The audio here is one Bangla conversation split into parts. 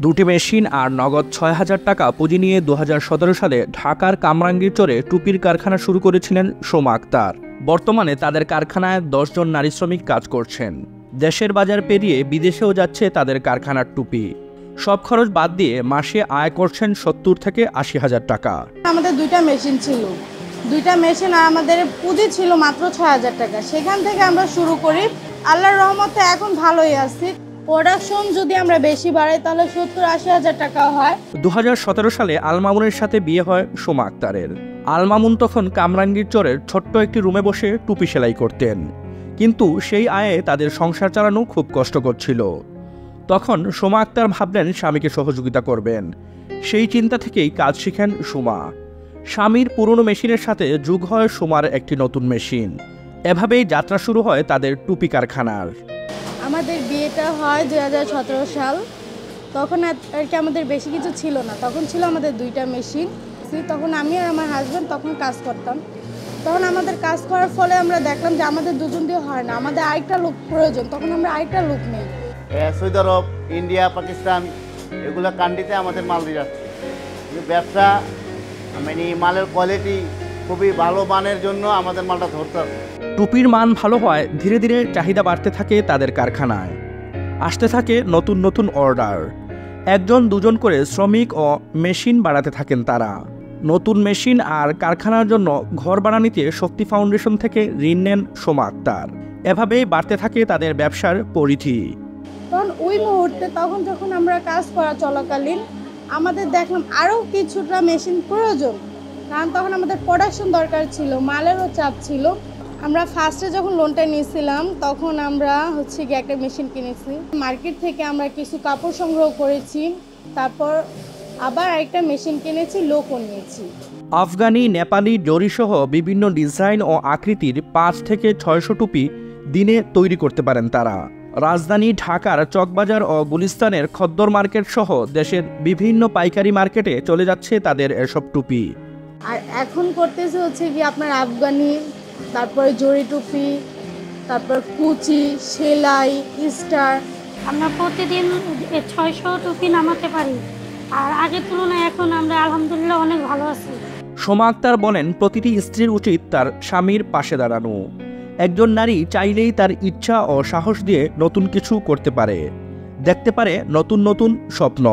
দুটি মেশিন আর নগদ ৬,০০০ টাকা পুঁজি নিয়ে ২০১৭ সালে ঢাকার কামরাঙ্গীরচরে টুপির কারখানা শুরু করেছিলেন সোমা আক্তার। বর্তমানে তাদের কারখানায় ১০ জন নারী শ্রমিক কাজ করছেন। দেশের বাজার পেরিয়ে বিদেশেও যাচ্ছে তাদের কারখানার টুপি। সব খরচ বাদ দিয়ে মাসে আয় করছেন ৭০ থেকে ৮০,০০০ টাকা। আমাদের দুইটা মেশিন ছিল, দুইটা মেশিন আর আমাদের পুঁজি ছিল মাত্র ৬,০০০ টাকা। সেখান থেকে আমরা শুরু করি। আল্লাহর রহমতে এখন ভালোই আছি। প্রোডাকশন যদি আমরা বেশি বাড়াই তাহলে ৭০-৮০,০০০ টাকা হয়। ২০১৭ সালে আল মামুনের সাথে বিয়ে হয় সোমা আক্তারের। আল মামুন তখন কামরাঙ্গীরচরের ছোট্ট একটি রুমে বসে টুপি সেলাই করতেন, কিন্তু সেই আয়ে তাদের সংসার চালানো খুব কষ্টকর ছিল। তখন সোমা আক্তার ভাবলেন স্বামীকে সহযোগিতা করবেন। সেই চিন্তা থেকেই কাজ শিখেন সোমা। স্বামীর পুরনো মেশিনের সাথে যোগ হয় সোমার একটি নতুন মেশিন। এভাবেই যাত্রা শুরু হয় তাদের টুপি কারখানার। আমাদের বিয়েটা হয় ২০১৭ সাল। তখন আর কি আমাদের বেশি কিছু ছিল না, তখন ছিল আমাদের দুইটা মেশিন। তখন আমি আর আমার হাজব্যান্ড তখন কাজ করতাম। তখন আমাদের কাজ করার ফলে আমরা দেখলাম যে আমাদের দুজন দিয়ে হয় না, আমাদের আরেকটা লোক প্রয়োজন। তখন আমরা আরেকটা লোক নেই। সৌদি আরব, ইন্ডিয়া, পাকিস্তান এগুলো কান্ট্রিতে আমাদের মাল দিয়ে যাচ্ছে। ব্যবসা মানে মালের কোয়ালিটি খুবই ভালো মানের জন্য আমাদের মালটা ধরতে হবে। টুপির মান ভালো হয় ধীরে ধীরে চাহিদা বাড়তে থাকে তাদের কারখানায়। আসতে থাকে নতুন নতুন অর্ডার। একজন দুজন করে শ্রমিক ও মেশিন বাড়াতে থাকেন তারা। নতুন মেশিন আর কারখানার জন্য ঘর বানানিতে শক্তি ফাউন্ডেশন থেকে ঋণ নেন সোমা আক্তার। এভাবেই বাড়তে থাকে তাদের ব্যবসার পরিধি। তখন ওই মুহূর্তে যখন আমরা কাজ করা চলাকালীন আমাদের দেখলাম আরও কিছুটা মেশিন প্রয়োজন, কারণ তখন আমাদের প্রোডাকশন দরকার ছিল, মালেরও চাপ ছিল। আমরা ফার্স্টে যখন লোনটা নিয়েছিলাম তখন আমরা একটা মেশিন কিনেছি। মার্কেট থেকে আমরা কিছু কাপড় সংগ্রহ করেছি, তারপর আবার আরেকটা মেশিন কিনেছি, লোকও নিয়েছি। আফগানি, নেপালি, জরিসহ বিভিন্ন ডিজাইন ও আকৃতির ৫ থেকে ৬০০ টুপি দিনে তৈরি করতে পারেন তারা। রাজধানী ঢাকার চকবাজার ও গুলিস্তানের খদ্দর মার্কেট সহ দেশের বিভিন্ন পাইকারি মার্কেটে চলে যাচ্ছে তাদের এসব টুপি। আর এখন করতেছে আপনার আফগানি, তারপরে জরি টুপি, তারপর কুচি, সেলাই, স্টার। আমরা প্রতিদিন ৬০০ টুপি নামাতে পারি, আর আগের তুলনায় এখন আমরা আলহামদুলিল্লাহ অনেক ভালো আছি। সোমা আক্তার বলেন, প্রতিটি স্ত্রীর উচিত তার স্বামীর পাশে দাঁড়ানো। একজন নারী চাইলেই তার ইচ্ছা ও সাহস দিয়ে নতুন কিছু করতে পারে, দেখতে পারে নতুন নতুন স্বপ্ন।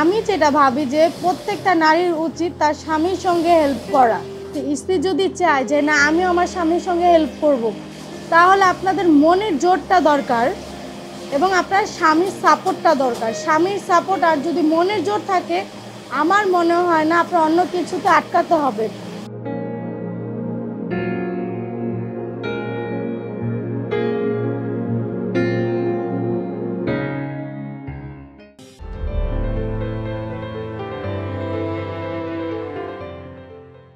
আমি যেটা ভাবি যে প্রত্যেকটা নারীর উচিত তার স্বামীর সঙ্গে হেল্প করা। স্ত্রী যদি চায় যে না আমিও আমার স্বামীর সঙ্গে হেল্প করব, তাহলে আপনাদের মনের জোরটা দরকার এবং আপনার স্বামীর সাপোর্টটা দরকার। স্বামীর সাপোর্ট আর যদি মনের জোর থাকে, আমার মনে হয় না আপনার অন্য কিছুতে আটকাতে হবে।